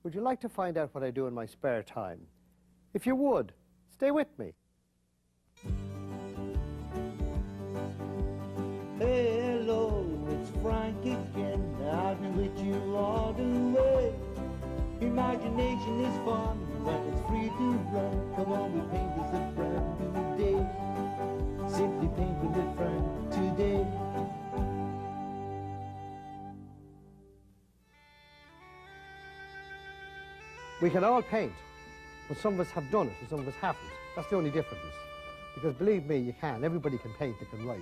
would you like to find out what I do in my spare time? If you would, stay with me. Hello, it's Frank again. I've been with you all the way. Imagination is fun when it's free to run. Come on, we paint this a brand new day. Simply paint with a friend today. We can all paint, but some of us have done it and some of us haven't. That's the only difference. Because believe me, you can. Everybody can paint, they can write.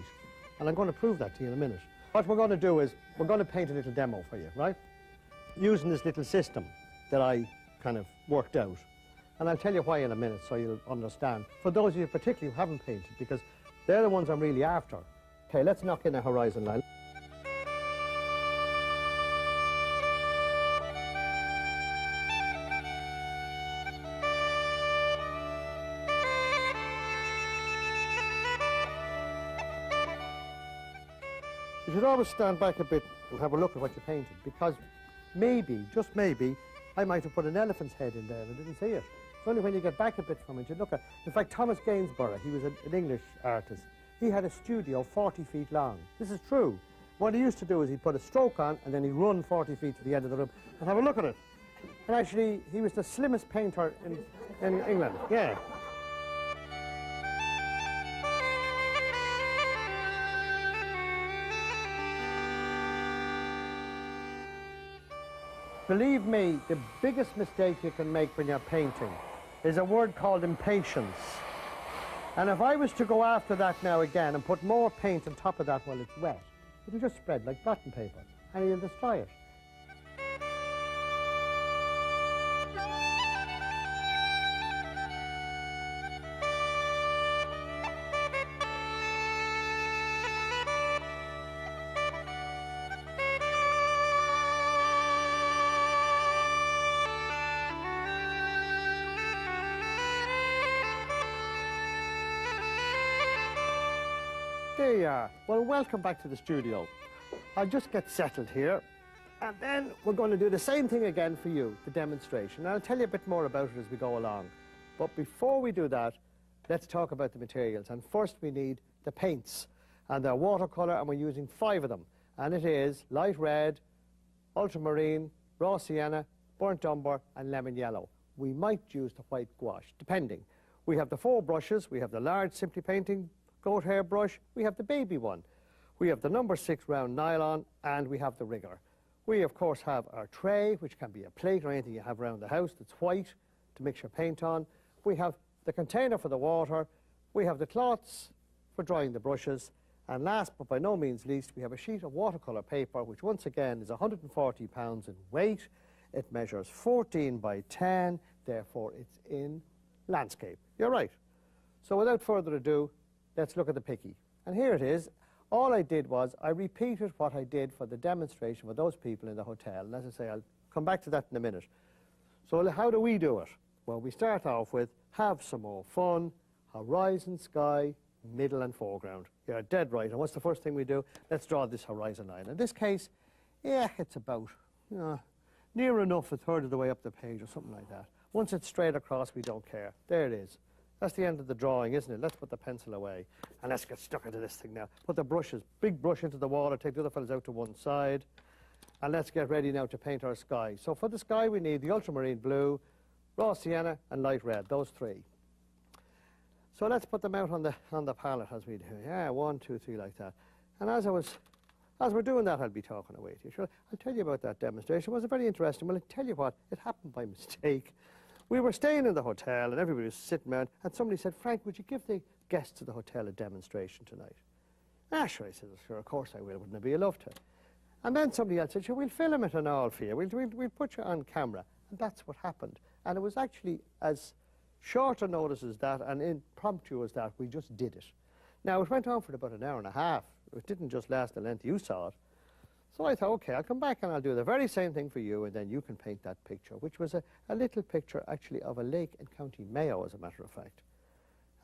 And I'm going to prove that to you in a minute. What we're going to do is, we're going to paint a little demo for you, right? Using this little system that I kind of worked out. And I'll tell you why in a minute so you'll understand. For those of you particularly who haven't painted, because they're the ones I'm really after. Okay, let's knock in a horizon line. You should always stand back a bit and have a look at what you painted, because maybe, just maybe, I might have put an elephant's head in there and I didn't see it. It's only when you get back a bit from it, you look at. In fact, Thomas Gainsborough, he was an English artist. He had a studio 40 feet long. This is true. What he used to do is he'd put a stroke on and then he'd run 40 feet to the end of the room and have a look at it. And actually, he was the slimmest painter in England. Yeah. Believe me, the biggest mistake you can make when you're painting is a word called impatience. And if I was to go after that now again and put more paint on top of that while it's wet, it'll just spread like blotting paper and you'll destroy it. There you are. Well, welcome back to the studio. I'll just get settled here, and then we're going to do the same thing again for you, the demonstration. And I'll tell you a bit more about it as we go along. But before we do that, let's talk about the materials. And first we need the paints. And they're watercolour, and we're using 5 of them. And it is light red, ultramarine, raw sienna, burnt umber, and lemon yellow. We might use the white gouache, depending. We have the 4 brushes. We have the large Simply Painting goat hair brush, we have the baby one, we have the number 6 round nylon, and we have the rigger. We of course have our tray, which can be a plate or anything you have around the house that's white to mix your paint on. We have the container for the water, we have the cloths for drying the brushes, and last but by no means least, we have a sheet of watercolour paper, which once again is 140 pounds in weight. It measures 14 by 10, therefore it's in landscape. You're right. So without further ado, let's look at the picky. And here it is. All I did was I repeated what I did for the demonstration with those people in the hotel. And as I say, I'll come back to that in a minute. So how do we do it? Well, we start off with have some more fun, horizon, sky, middle and foreground. You're dead right. And what's the first thing we do? Let's draw this horizon line. In this case, yeah, it's about near enough a third of the way up the page or something like that. Once it's straight across, we don't care. There it is. That's the end of the drawing, isn't it? Let's put the pencil away. And let's get stuck into this thing now. Put the brushes, big brush into the water, take the other fellas out to one side. And let's get ready now to paint our sky. So for the sky, we need the ultramarine blue, raw sienna, and light red, those 3. So let's put them out on the palette as we do. Yeah, 1, 2, 3, like that. And as we're doing that, I'll be talking away to you. Sure, I'll tell you about that demonstration. It was very interesting. Well, I'll tell you what, it happened by mistake. We were staying in the hotel, and everybody was sitting around, and somebody said, Frank, would you give the guests of the hotel a demonstration tonight? Ah, sure, I said, sure, of course I will. Wouldn't it be a love to? And then somebody else said, sure, we'll film it and all for you. We'll put you on camera. And that's what happened. And it was actually as short a notice as that and impromptu as that, we just did it. Now, it went on for about an hour and a half. It didn't just last the length you saw it. So I thought, okay, I'll come back and I'll do the very same thing for you, and then you can paint that picture, which was a little picture, actually, of a lake in County Mayo, as a matter of fact.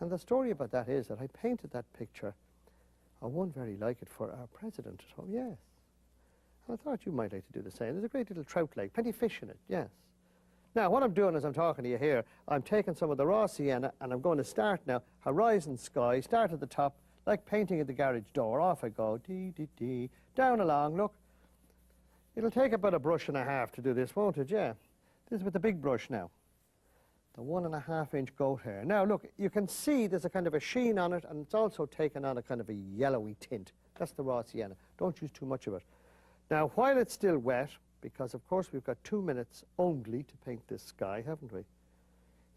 And the story about that is that I painted that picture, or one very like it, for our president at home, yes. And I thought you might like to do the same. There's a great little trout lake, plenty of fish in it, yes. Now, what I'm doing as I'm talking to you here, I'm taking some of the raw sienna and I'm going to start now, horizon sky, start at the top, like painting at the garage door. Off I go, dee, dee, dee, down along, look. It'll take about a brush and a half to do this, won't it? Yeah. This is with the big brush now. The 1.5 inch goat hair. Now, look, you can see there's a kind of a sheen on it, and it's also taken on a kind of a yellowy tint. That's the raw sienna. Don't use too much of it. Now, while it's still wet, because of course we've got 2 minutes only to paint this sky, haven't we?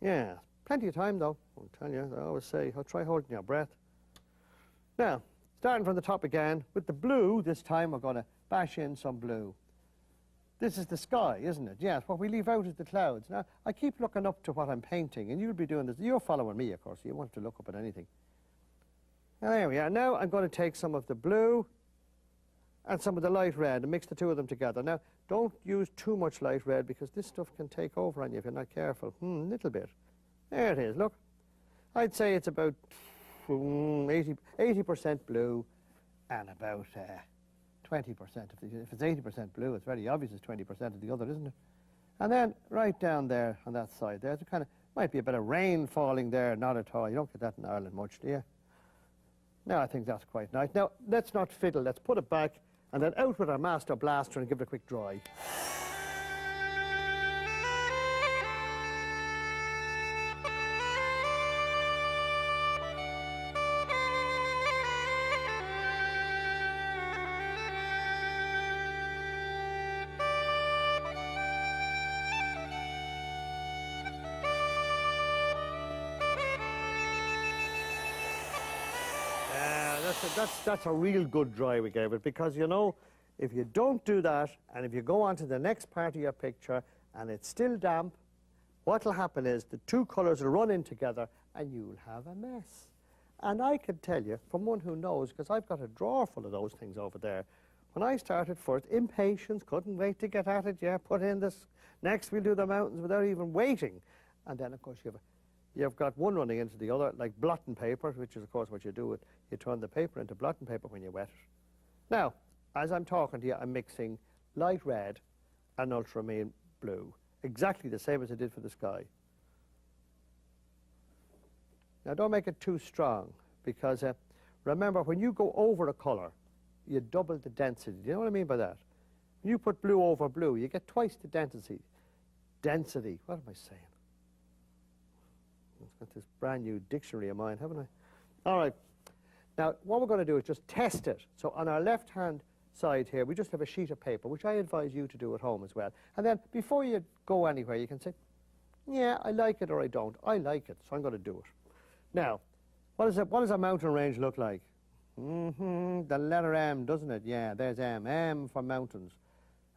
Yeah, plenty of time though, I'll tell you. I always say, try holding your breath. Now, starting from the top again, with the blue, this time we're going to bash in some blue. This is the sky, isn't it? Yes, what we leave out is the clouds. Now, I keep looking up to what I'm painting, and you'll be doing this. You're following me, of course, so you want to look up at anything. Now, there we are. Now I'm going to take some of the blue and some of the light red and mix the two of them together. Now, don't use too much light red because this stuff can take over on you if you're not careful. A little bit. There it is, look. I'd say it's about 80% blue and about 20%. If it's 80% blue, it's very obvious it's 20% of the other, isn't it? And then right down there on that side, there's a kind of, might be a bit of rain falling there, not at all. You don't get that in Ireland much, do you? Now I think that's quite nice. Now, let's not fiddle. Let's put it back and then out with our master blaster and give it a quick dry. That's a real good dry we gave it, because, you know, if you don't do that and if you go on to the next part of your picture and it's still damp, what will happen is the two colours will run in together and you'll have a mess. And I can tell you, from one who knows, because I've got a drawer full of those things over there, when I started first, impatience, couldn't wait to get at it, yeah, put in this, next we'll do the mountains without even waiting. And then, of course, you've got one running into the other, like blotting paper, which is, of course, what you do. You turn the paper into blotting paper when you wet it. Now, as I'm talking to you, I'm mixing light red and ultramarine blue, exactly the same as I did for the sky. Now, don't make it too strong, because remember, when you go over a colour, you double the density. Do you know what I mean by that? When you put blue over blue, you get twice the density. Density, what am I saying? I've got this brand new dictionary of mine, haven't I? All right. Now, what we're going to do is just test it. So on our left-hand side here, we just have a sheet of paper, which I advise you to do at home as well. And then before you go anywhere, you can say, yeah, I like it or I don't. I like it, so I'm going to do it. Now, what does a mountain range look like? The letter M, doesn't it? Yeah, there's M. M for mountains.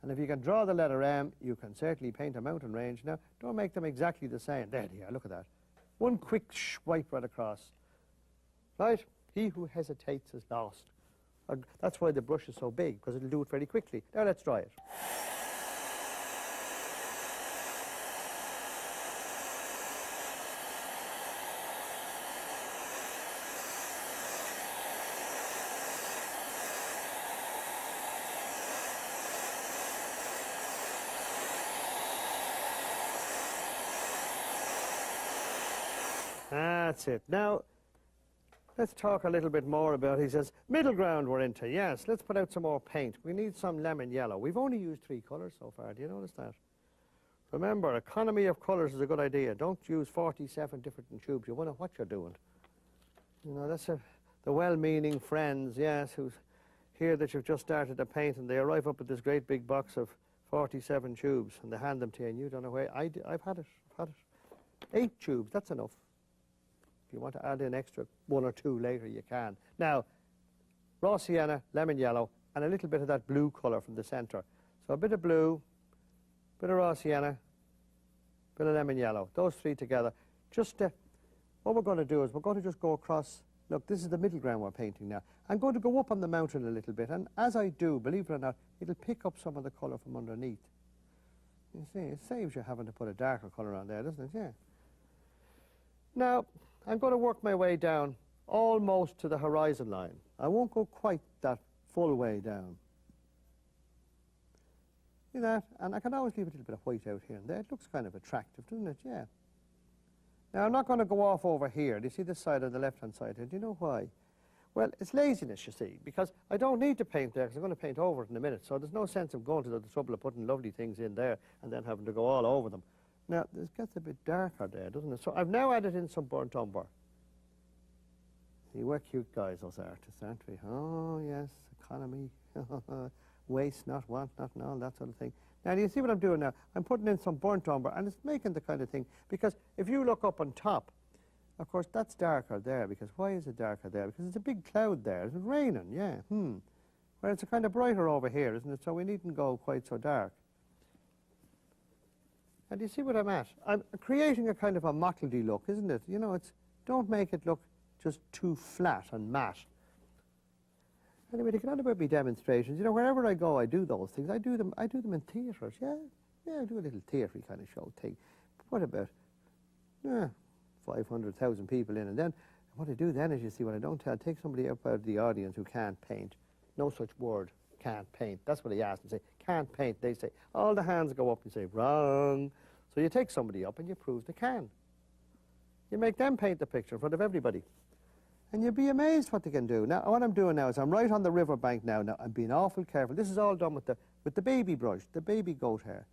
And if you can draw the letter M, you can certainly paint a mountain range. Now, don't make them exactly the same. There they are, look at that. One quick swipe right across. Right? He who hesitates is lost. That's why the brush is so big, because it'll do it very quickly. Now let's try it. That's it. Now, let's talk a little bit more about, he says, middle ground we're into. Yes, let's put out some more paint. We need some lemon yellow. We've only used 3 colours so far. Do you notice that? Remember, economy of colours is a good idea. Don't use 47 different tubes. You wonder what you're doing. You know, that's the well-meaning friends, yes, who hear that you've just started to paint and they arrive up with this great big box of 47 tubes and they hand them to you and you don't know where. I've had it. 8 tubes, that's enough. If you want to add in extra 1 or 2 later, you can. Now, raw sienna, lemon yellow, and a little bit of that blue colour from the centre. So a bit of blue, bit of raw sienna, bit of lemon yellow. Those 3 together. Just what we're going to do is we're going to just go across. Look, this is the middle ground we're painting now. I'm going to go up on the mountain a little bit, and as I do, believe it or not, it'll pick up some of the colour from underneath. You see, it saves you having to put a darker colour on there, doesn't it? Yeah. Now, I'm going to work my way down almost to the horizon line. I won't go quite that full way down. See that? And I can always leave a little bit of white out here and there. It looks kind of attractive, doesn't it? Yeah. Now, I'm not going to go off over here. Do you see this side on the left-hand side here? Do you know why? Well, it's laziness, you see, because I don't need to paint there because I'm going to paint over it in a minute. So there's no sense of going to the trouble of putting lovely things in there and then having to go all over them. Now, this gets a bit darker there, doesn't it? So I've now added in some burnt umber. See, we're cute guys, those artists, aren't we? Oh, yes, economy, waste, not want, not and all that sort of thing. Now, do you see what I'm doing now? I'm putting in some burnt umber, and it's making the kind of thing, because if you look up on top, of course, that's darker there, because why is it darker there? Because it's a big cloud there. It's raining, yeah. Well, it's a kind of brighter over here, isn't it? So we needn't go quite so dark. And you see what I'm at? I'm creating a kind of a mottledy look, isn't it? You know, it's, don't make it look just too flat and matte. Anyway, to get on about my demonstrations, you know, wherever I go, I do those things. I do them in theatres, yeah. Yeah, I do a little theatre kind of show thing. What about, 500,000 people in, and then what I do then is, you see, what I don't tell, I take somebody up out of the audience who can't paint. No such word, can't paint. That's what I ask them, say, can't paint. They say, all the hands go up and say, wrong. So you take somebody up and you prove they can. You make them paint the picture in front of everybody. And you'll be amazed what they can do. Now, what I'm doing now is I'm right on the river bank now. Now, I'm being awful careful. This is all done with the baby brush, the baby goat hair.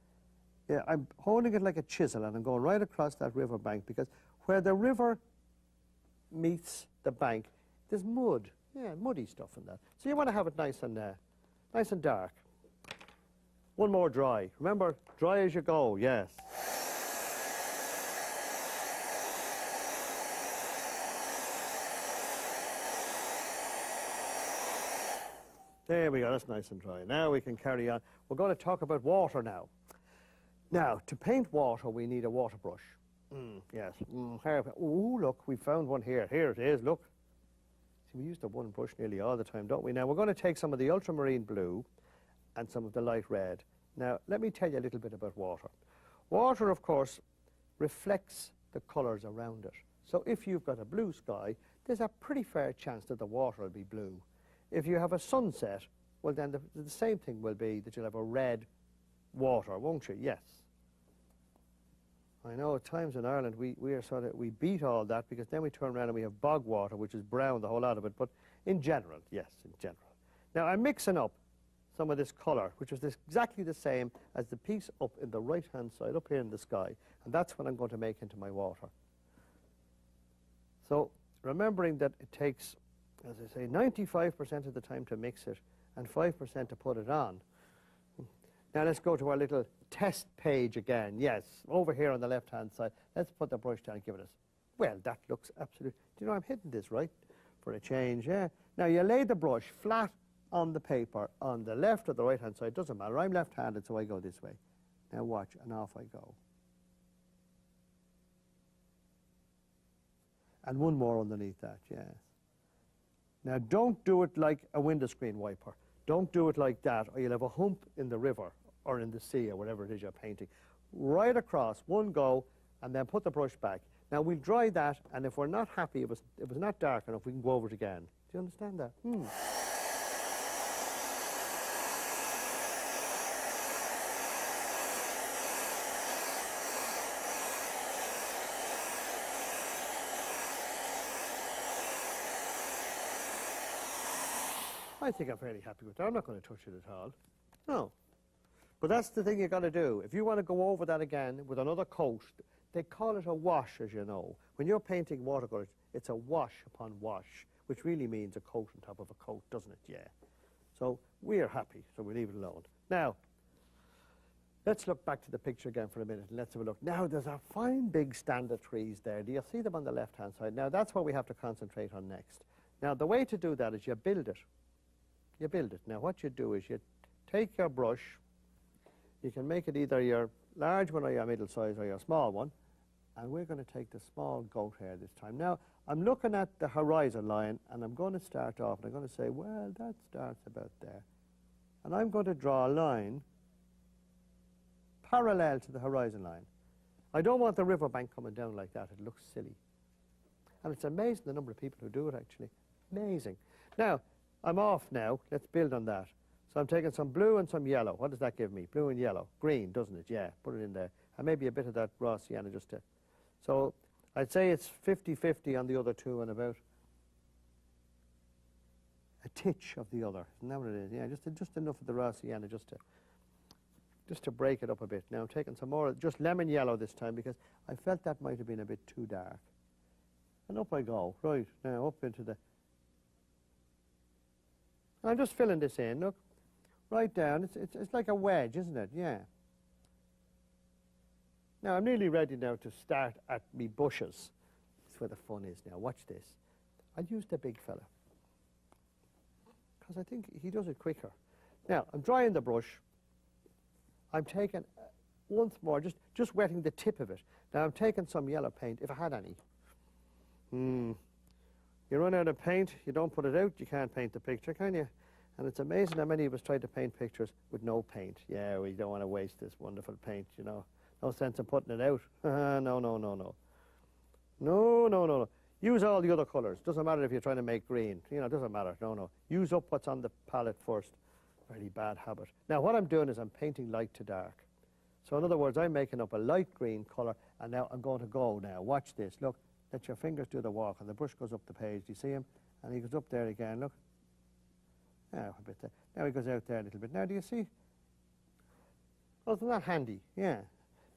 Yeah, I'm holding it like a chisel, and I'm going right across that river bank, because where the river meets the bank, there's mud. Yeah, muddy stuff in that. So you want to have it nice and dark. One more dry. Remember, dry as you go, yes. There we go, that's nice and dry. Now we can carry on. We're going to talk about water now. Now, to paint water, we need a water brush. Yes. Ooh, look, we found one here. Here it is, look. See, we use the one brush nearly all the time, don't we? Now, we're going to take some of the ultramarine blue and some of the light red. Now, let me tell you a little bit about water. Water, of course, reflects the colours around it. So if you've got a blue sky, there's a pretty fair chance that the water will be blue. If you have a sunset, well, then the same thing will be that you'll have a red water, won't you? Yes. I know at times in Ireland we beat all that, because then we turn around and we have bog water, which is brown, the whole lot of it. But in general, yes, in general. Now I'm mixing up some of this colour, which is exactly the same as the piece up in the right-hand side, up here in the sky. And that's what I'm going to make into my water. So remembering that it takes, as I say, 95% of the time to mix it and 5% to put it on. Now let's go to our little test page again. Yes, over here on the left-hand side. Let's put the brush down and give it a... Well, that looks absolutely... Do you know, I'm hitting this right for a change, yeah? Now you lay the brush flat on the paper on the left or the right-hand side. Doesn't matter. I'm left-handed, so I go this way. Now watch, and off I go. And one more underneath that, yes. Now don't do it like a window screen wiper. Don't do it like that, or you'll have a hump in the river or in the sea or whatever it is you're painting. Right across, one go, and then put the brush back. Now we'll dry that, and if we're not happy, if it was not dark enough, we can go over it again. Do you understand that? I think I'm fairly happy with that. I'm not going to touch it at all. No. But that's the thing you've got to do. If you want to go over that again with another coat, they call it a wash, as you know. When you're painting watercolours, it's a wash upon wash, which really means a coat on top of a coat, doesn't it? Yeah. So we're happy, so we leave it alone. Now, let's look back to the picture again for a minute, and let's have a look. Now, there's a fine big stand of trees there. Do you see them on the left-hand side? Now, that's what we have to concentrate on next. Now, the way to do that is you build it. You build it. Now, what you do is you take your brush. You can make it either your large one or your middle size or your small one. And we're going to take the small goat hair this time. Now, I'm looking at the horizon line, and I'm going to start off, and I'm going to say, well, that starts about there. And I'm going to draw a line parallel to the horizon line. I don't want the riverbank coming down like that. It looks silly. And it's amazing the number of people who do it, actually. Amazing. Now, I'm off now. Let's build on that. So I'm taking some blue and some yellow. What does that give me? Blue and yellow. Green, doesn't it? Yeah, put it in there. And maybe a bit of that raw sienna just to... So I'd say it's 50-50 on the other two and about a titch of the other. Isn't that what it is? Yeah, just enough of the raw sienna just to break it up a bit. Now I'm taking some more, just lemon yellow this time, because I felt that might have been a bit too dark. And up I go. Right, now up into the... I'm just filling this in, look. Right down. It's like a wedge, isn't it? Yeah. Now, I'm nearly ready now to start at me bushes. That's where the fun is now. Watch this. I'll use the big fella, because I think he does it quicker. Now, I'm drying the brush. I'm taking, once more, just wetting the tip of it. Now, I'm taking some yellow paint, if I had any. You run out of paint, you don't put it out, you can't paint the picture, can you? And it's amazing how many of us try to paint pictures with no paint. Yeah, we don't want to waste this wonderful paint, you know. No sense in putting it out. No, no, no, no. No, no, no, no. Use all the other colours. Doesn't matter if you're trying to make green. You know, it doesn't matter. No, no. Use up what's on the palette first. Very bad habit. Now, what I'm doing is I'm painting light to dark. So, in other words, I'm making up a light green colour, and now I'm going to go now. Watch this. Look, let your fingers do the walk, and the brush goes up the page. Do you see him? And he goes up there again, look. Now, a bit there. Now he goes out there a little bit. Now, do you see? Oh, isn't that handy? Yeah.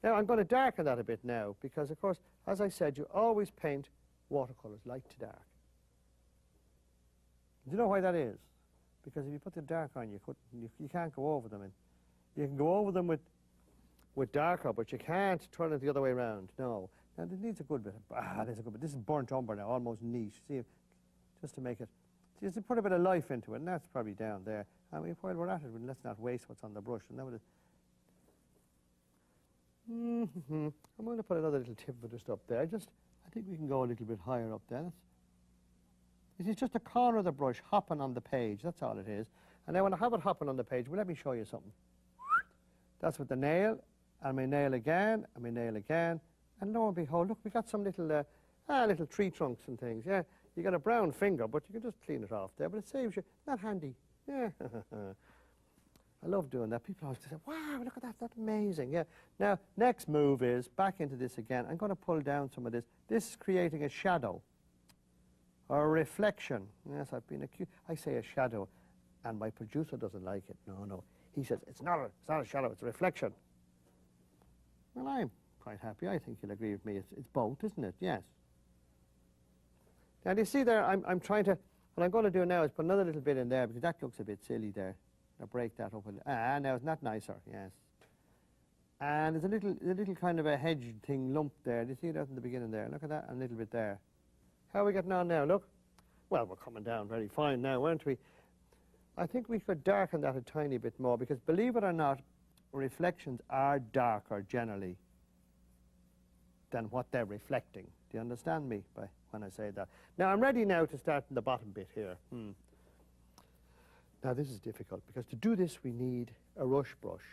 Now, I'm going to darken that a bit now, because, of course, as I said, you always paint watercolours light to dark. Do you know why that is? Because if you put the dark on, you can't go over them. And you can go over them with darker, but you can't turn it the other way around. No. Now, it needs a good bit of... there's a good bit. This is burnt umber now, almost niche. See, just to make it... Just to put a bit of life into it, and that's probably down there. I mean, while we're at it, let's not waste what's on the brush. And that would... I'm going to put another little tip of just up there. I think we can go a little bit higher up there. It's just a corner of the brush hopping on the page. That's all it is. And now when I have it hopping on the page, well, let me show you something. That's with the nail, and my nail again, and my nail again. And lo and behold, look, we got some little tree trunks and things. Yeah, you got a brown finger, but you can just clean it off there. But it saves you. Not handy. Yeah. I love doing that. People always say, wow, look at that, that's amazing. Yeah. Now, next move is back into this again. I'm going to pull down some of this. This is creating a shadow or a reflection. Yes, I've been accused. I say a shadow, and my producer doesn't like it. No, no. He says, it's not a shadow, it's a reflection. Well, I'm quite happy. I think you'll agree with me. It's both, isn't it? Yes. Now, do you see there, I'm trying to, what I'm going to do now is put another little bit in there, because that looks a bit silly there. I'll break that up a little. Now isn't that nicer? Yes. And there's a little kind of a hedge thing lump there. Do you see that in the beginning there? Look at that, and a little bit there. How are we getting on now? Look. Well, we're coming down very fine now, aren't we? I think we could darken that a tiny bit more, because believe it or not, reflections are darker generally than what they're reflecting. Do you understand me when I say that? Now, I'm ready now to start in the bottom bit here. Now, this is difficult, because to do this, we need a rush brush.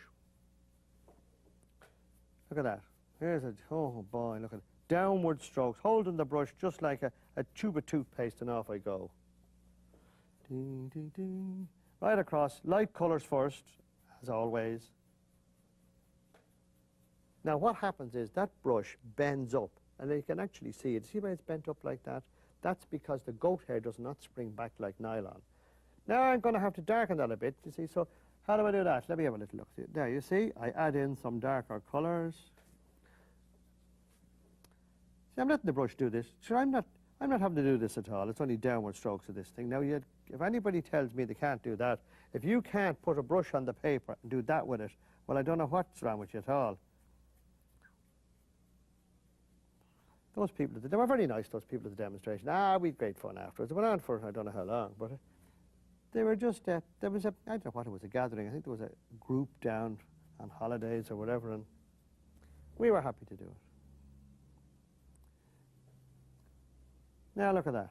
Look at that. Here's oh boy, look at it. Downward strokes, holding the brush just like a tube of toothpaste, and off I go. Ding, ding, ding. Right across, light colours first, as always. Now, what happens is that brush bends up, and you can actually see it. See why it's bent up like that? That's because the goat hair does not spring back like nylon. Now I'm going to have to darken that a bit, you see. So how do I do that? Let me have a little look. There, you see, I add in some darker colours. See, I'm letting the brush do this. Sure, I'm not having to do this at all. It's only downward strokes of this thing. Now, if anybody tells me they can't do that, if you can't put a brush on the paper and do that with it, well, I don't know what's wrong with you at all. Those people, they were very nice, those people at the demonstration. We had great fun afterwards. It went on for I don't know how long, but they were just, there was I don't know what it was, a gathering. I think there was a group down on holidays or whatever, and we were happy to do it. Now look at that.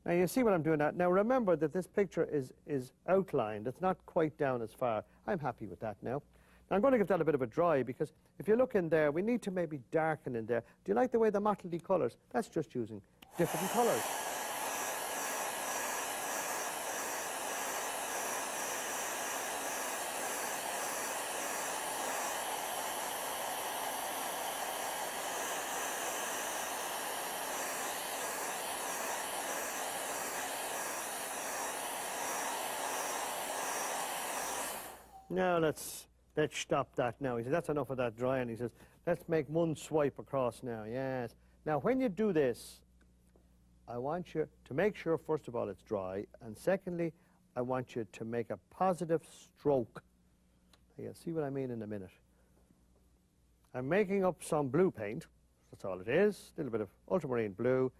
Now you see what I'm doing now. Now remember that this picture is outlined. It's not quite down as far. I'm happy with that now. Now I'm going to give that a bit of a dry, because if you look in there, we need to maybe darken in there. Do you like the way the mottley colours? That's just using different colours. Now let's stop that now. He said, that's enough of that drying. He says, let's make one swipe across now, yes. Now when you do this, I want you to make sure, first of all, it's dry, and secondly, I want you to make a positive stroke. You'll see what I mean in a minute. I'm making up some blue paint. That's all it is. A little bit of ultramarine blue.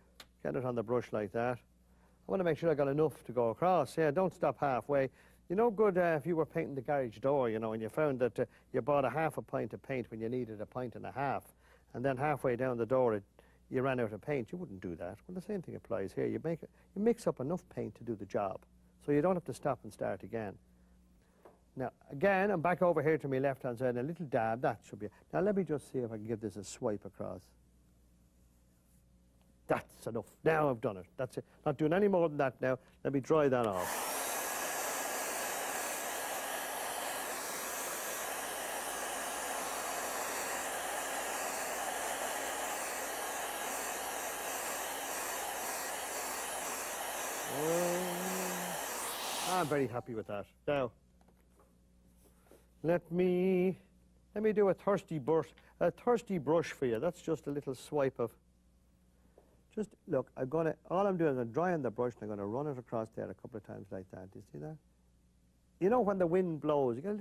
Get it on the brush like that. I want to make sure I got enough to go across. Yeah, don't stop halfway. You know, good if you were painting the garage door, you know, and you found that you bought a half a pint of paint when you needed a pint and a half, and then halfway down the door you ran out of paint. You wouldn't do that. Well, the same thing applies here. You mix up enough paint to do the job, so you don't have to stop and start again. Now, again, I'm back over here to my left-hand side, and a little dab, that should be it. Now, let me just see if I can give this a swipe across. That's enough. Now I've done it. That's it. Not doing any more than that now. Let me dry that off. I'm very happy with that. Now, let me do a thirsty brush for you. That's just a little swipe of. Just look. All I'm doing is I'm drying the brush, and I'm going to run it across there a couple of times like that. Do you see that? You know when the wind blows, you get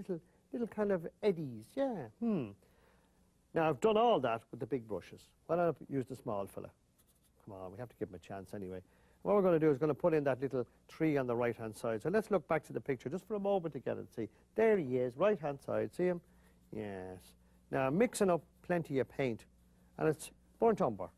little kind of eddies. Yeah. Now I've done all that with the big brushes. Why not use the small fella? Come on, we have to give him a chance anyway. What we're going to do is going to put in that little tree on the right-hand side. So let's look back to the picture just for a moment to get it. See, there he is, right-hand side. See him? Yes. Now, I'm mixing up plenty of paint, and it's burnt umber.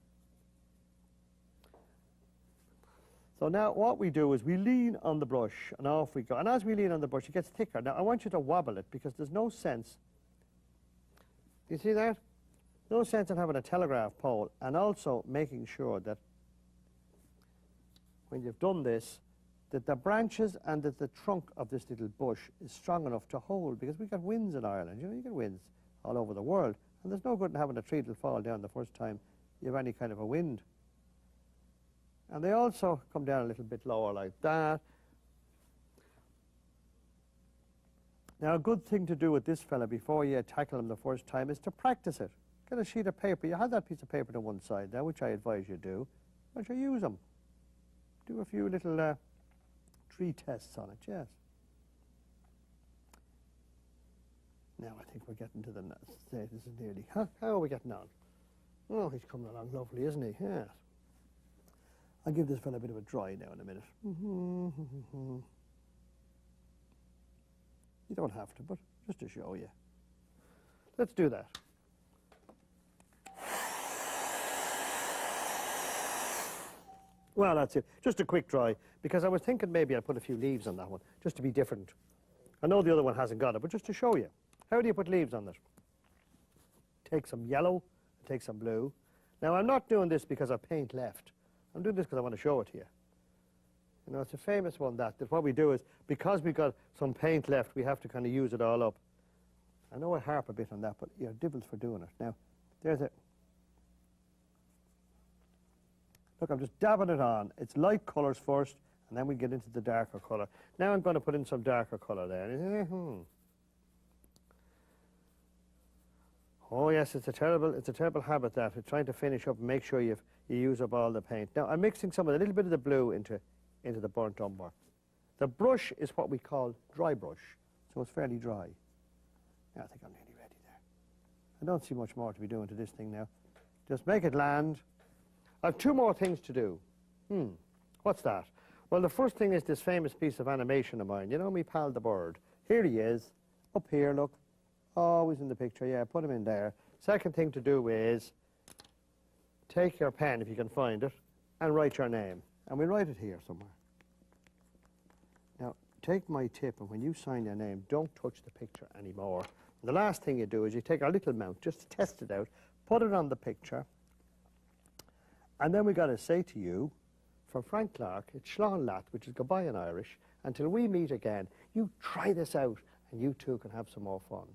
So now what we do is we lean on the brush, and off we go. And as we lean on the brush, it gets thicker. Now, I want you to wobble it, because there's no sense. You see that? No sense in having a telegraph pole, and also making sure that when you've done this, that the branches and that the trunk of this little bush is strong enough to hold, because we've got winds in Ireland. You know, you get winds all over the world, and there's no good in having a tree that'll fall down the first time you have any kind of a wind. And they also come down a little bit lower like that. Now, a good thing to do with this fella before you tackle him the first time is to practice it. Get a sheet of paper. You have that piece of paper to one side there, which I advise you do. But you use them. Do a few little tree tests on it, yes. Now I think we're getting to the stage. This is nearly. How are we getting on? Oh, he's coming along lovely, isn't he? Yes. I'll give this fella a bit of a dry now in a minute. You don't have to, but just to show you. Let's do that. Well, that's it. Just a quick dry, because I was thinking maybe I'd put a few leaves on that one, just to be different. I know the other one hasn't got it, but just to show you. How do you put leaves on it? Take some yellow, take some blue. Now, I'm not doing this because I've paint left. I'm doing this because I want to show it to you. You know, it's a famous one that what we do is, because we've got some paint left, we have to kind of use it all up. I know I harp a bit on that, but you're dibbles for doing it. Now, there's it. Look, I'm just dabbing it on. It's light colours first, and then we get into the darker colour. Now I'm going to put in some darker colour there. Oh yes, it's a terrible habit that. It's trying to finish up and make sure you use up all the paint. Now I'm mixing a little bit of the blue into the burnt umber. The brush is what we call dry brush, so it's fairly dry. Now I think I'm nearly ready there. I don't see much more to be doing to this thing now. Just make it land. I've two more things to do. What's that? Well, the first thing is this famous piece of animation of mine. You know me pal the bird? Here he is, up here, look. Always in the picture, yeah, put him in there. Second thing to do is take your pen, if you can find it, and write your name. And we'll write it here somewhere. Now, take my tip, and when you sign your name, don't touch the picture anymore. And the last thing you do is you take our little mount, just to test it out, put it on the picture, and then we got to say to you, from Frank Clark, it's Slán Leat, which is goodbye in Irish. Until we meet again, you try this out, and you too can have some more fun.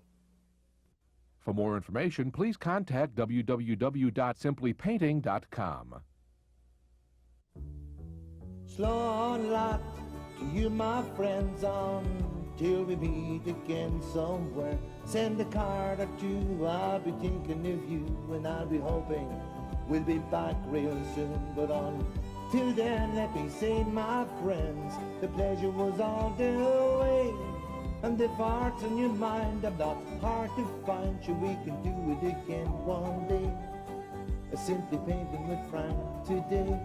For more information, please contact www.simplypainting.com. Slán Leat, to you my friends on till we meet again somewhere. Send a card or two, I'll be thinking of you, and I'll be hoping we'll be back real soon. But until then, let me say, my friends, the pleasure was all the way. And if heart's on your mind, I'm not hard to find. Sure, we can do it again one day. Simply painting with Frank today.